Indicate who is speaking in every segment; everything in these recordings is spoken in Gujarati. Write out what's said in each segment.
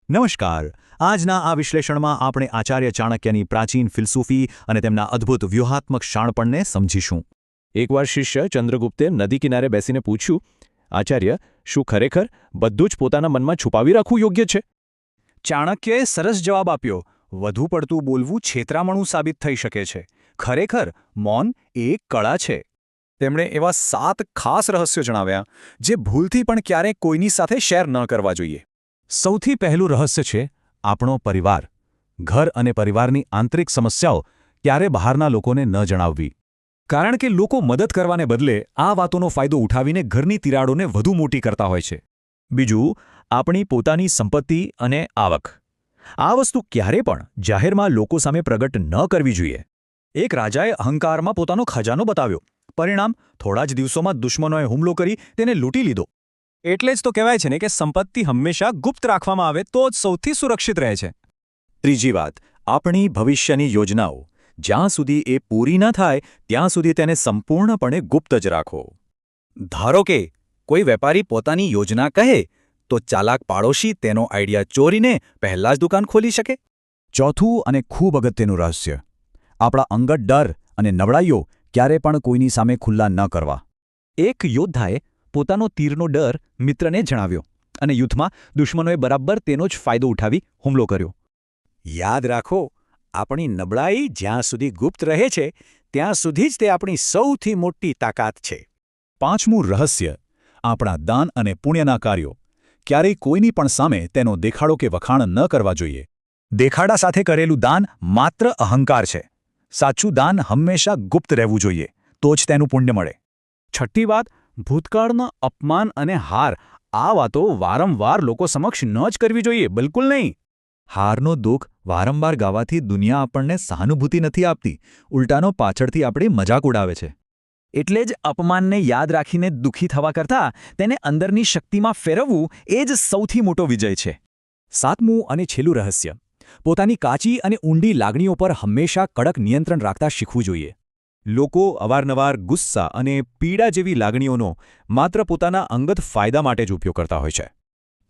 Speaker 1: નમસ્કાર. આજના આ વિશ્લેષણમાં આપણે આચાર્ય ચાણક્યની પ્રાચીન ફિલસૂફી અને તેમના અદ્ભુત વ્યૂહાત્મક શાણપણને સમજીશું.
Speaker 2: એકવાર શિષ્ય ચંદ્રગુપ્તે નદી કિનારે બેસીને પૂછ્યું, આચાર્ય, શું ખરેખર બધું જ પોતાના મનમાં છુપાવી રાખવું યોગ્ય છે?
Speaker 3: ચાણક્યએ સરસ જવાબ આપ્યો. વધુ પડતું બોલવું છેતરામણું સાબિત થઈ શકે છે. ખરેખર મૌન એ એક કળા છે. તેમણે એવા 7 ખાસ રહસ્યો જણાવ્યા જે ભૂલથી પણ ક્યારેય કોઈની સાથે શેર ન કરવા જોઈએ.
Speaker 1: સૌથી પહેલું રહસ્ય છે આપણો પરિવાર. ઘર અને પરિવારની આંતરિક સમસ્યાઓ ક્યારે બહારના લોકોને ન જણાવવી.
Speaker 3: કારણ કે લોકો મદદ કરવાને બદલે આ વાતોનો ફાયદો ઉઠાવીને ઘરની તિરાડોને વધુ મોટી કરતા હોય છે.
Speaker 2: બીજું, આપણી પોતાની સંપત્તિ અને આવક. આ વસ્તુ ક્યારે પણ જાહેરમાં લોકો સામે પ્રગટ ન કરવી જોઈએ.
Speaker 3: એક રાજાએ અહંકારમાં પોતાનો ખજાનો બતાવ્યો. પરિણામ, થોડા જ દિવસોમાં દુશ્મનોએ હુમલો કરી તેને લૂંટી લીધો. એટલે જ તો કહેવાય છે ને કે સંપત્તિ હંમેશા ગુપ્ત રાખવામાં આવે તો જ સૌથી સુરક્ષિત રહે છે.
Speaker 1: ત્રીજી વાત, આપણી ભવિષ્યની યોજનાઓ. જ્યાં સુધી એ પૂરી ન થાય ત્યાં સુધી તેને સંપૂર્ણપણે ગુપ્ત જ રાખો.
Speaker 3: ધારો કે કોઈ વેપારી પોતાની યોજના કહે તો ચાલાક પાડોશી તેનો આઈડિયા ચોરીને પહેલા જ દુકાન ખોલી શકે.
Speaker 1: ચોથું અને ખૂબ અગત્યનું રહસ્ય, આપણા અંગત ડર અને નબળાઈઓ ક્યારે પણ કોઈની સામે ખુલ્લા ન કરવા.
Speaker 3: એક યોદ્ધાએ પોતાનો તીરનો ડર મિત્રને જણાવ્યો અને યુદ્ધમાં દુશ્મનોએ બરાબર તેનો જ ફાયદો ઉઠાવી હુમલો કર્યો. યાદ રાખો, આપણી નબળાઈ જ્યાં સુધી ગુપ્ત રહે છે ત્યાં સુધી જ તે આપણી સૌથી મોટી તાકાત છે.
Speaker 1: પાંચમું રહસ્ય, આપણા દાન અને પુણ્યના કાર્યો. ક્યારેય કોઈની પણ સામે તેનો દેખાડો કે વખાણ ન કરવા જોઈએ. દેખાડા સાથે કરેલું દાન માત્ર અહંકાર છે. સાચું દાન હંમેશા ગુપ્ત રહેવું જોઈએ, તો જ તેનું પુણ્ય મળે.
Speaker 3: છઠ્ઠી વાત, ભૂતકાળના અપમાન અને હાર. આ વાતો વારંવાર લોકો સમક્ષ ન જ કરવી જોઈએ, બિલકુલ નહીં.
Speaker 1: હારનો દુઃખ વારંવાર ગાવાથી દુનિયા આપણને સહાનુભૂતિ નથી આપતી, ઉલટાનો પાછળથી આપણી મજાક ઉડાવે છે.
Speaker 3: એટલે જ અપમાનને યાદ રાખીને દુઃખી થવા કરતાં તેને અંદરની શક્તિમાં ફેરવવું એ જ સૌથી મોટો વિજય છે. સાતમું અને છેલ્લું રહસ્ય, પોતાની કાચી અને ઊંડી લાગણીઓ પર હંમેશા કડક નિયંત્રણ રાખતા શીખવું જોઈએ. લોકો અવારનવાર ગુસ્સા અને પીડા જેવી લાગણીઓનો માત્ર પોતાના અંગત ફાયદા માટે જ ઉપયોગ કરતા હોય છે.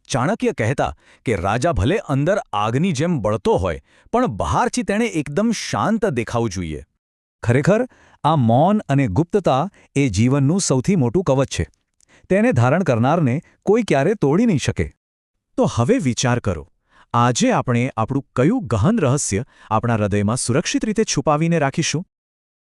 Speaker 3: ચાણક્ય કહેતા કે રાજા ભલે અંદર આગની જેમ બળતો હોય પણ બહારથી તેણે એકદમ શાંત દેખાવું જોઈએ. ખરેખર આ મૌન અને ગુપ્તતા એ જીવનનું સૌથી મોટું કવચ છે. તેને ધારણ કરનારને કોઈ ક્યારે તોડી નહીં શકે. તો હવે વિચાર કરો, આજે આપણે આપણું કયું ગહન રહસ્ય આપણા હૃદયમાં સુરક્ષિત રીતે છુપાવીને રાખીશું?